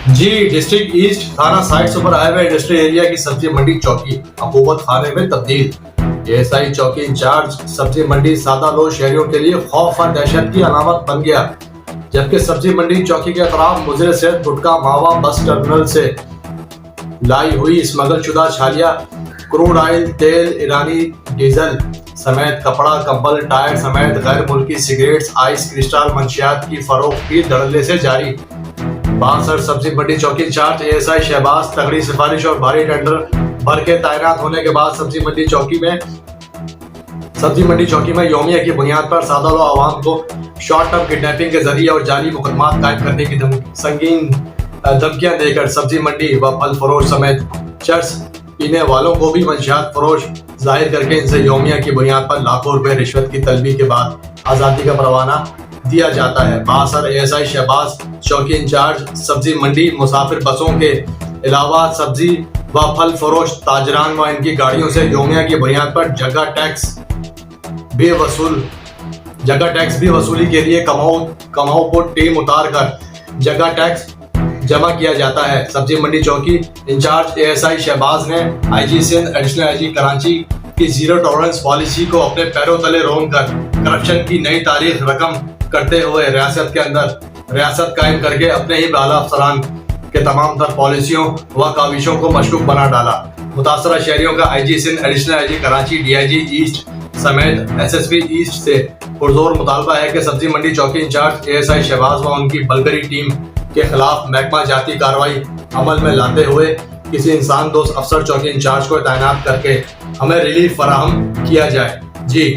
जी, district east थाना site super highway industrial area की सब्जी मंडी चौकी अपूबत खाने में तब्दील। एएसआई चौकी इंचार्ज सब्जी मंडी सादा लो शहरियों के लिए खौफ और दहशत की अलामत बन गया, जबकि सब्जी मंडी चौकी के अतराफ मुजरे सेहत गुटका मावा बस टर्मिनल से लाई हुई स्मगल शुदा छालिया, क्रूड ऑयल, तेल, ईरानी डीजल समेत कपड़ा, कंबल, टायर समेत गैर मुल्की सिगरेट्स, आइस, क्रिस्टल मंशियात की फरोख्त भी धड़ल्ले से जारी। बांसर सब्जी मंडी चौकी इंचार्ज एएसआई शहबाज तगड़ी सिफारिश और भारी टेंडर भर के तैनात होने के बाद सब्जी मंडी चौकी में यौमिया की बुनियाद पर सादा लो आवाम को शॉर्ट टर्म किडनैपिंग के जरिए और जाली मुकदमात कायम करने की संगीन धमकियां देकर सब्जी मंडी व फल फरोश समेत चर्च पीने वालों को भी मंशियात फरोश जाहिर करके इनसे यौमिया की बुनियाद पर लाखों रुपए रिश्वत की तलबी के बाद आज़ादी का परवाना दिया जाता है। बासर एएसआई शहबाज चौकी इंचार्ज सब्जी मंडी मुसाफिर बसों के अलावा सब्जी व फल फरोश ताजरान व इनकी गाड़ियों से यौमिया की बुनियाद पर जगह टैक्स भी वसूली के लिए कमाओ को टीम उतार कर जगह टैक्स जमा किया जाता है। सब्जी मंडी चौकी इंचार्ज एएसआई शहबाज ने IG Sindh additional IG Karachi की जीरो टॉलरेंस पॉलिसी को अपने पैरों तले रोन कर करप्शन की नई तारीख रकम करते हुए रियासत के अंदर रियासत कायम करके अपने ही बाला अफसरान के तमाम तर पॉलिसियों व काविशों को मशकूक बना डाला। मुतासरा शहरियों का IG Sindh additional IG Karachi DIG east समेत एसएसपी ईस्ट से पुरजोर मुतालबा है कि सब्जी मंडी चौकी इंचार्ज एएसआई शहबाज व उनकी बलगरी टीम के खिलाफ महकमा जाती कार्रवाई अमल में लाते हुए किसी इंसान दोस्त अफसर चौकी इंचार्ज को तैनात करके हमें रिलीफ फराहम किया जाए। जी।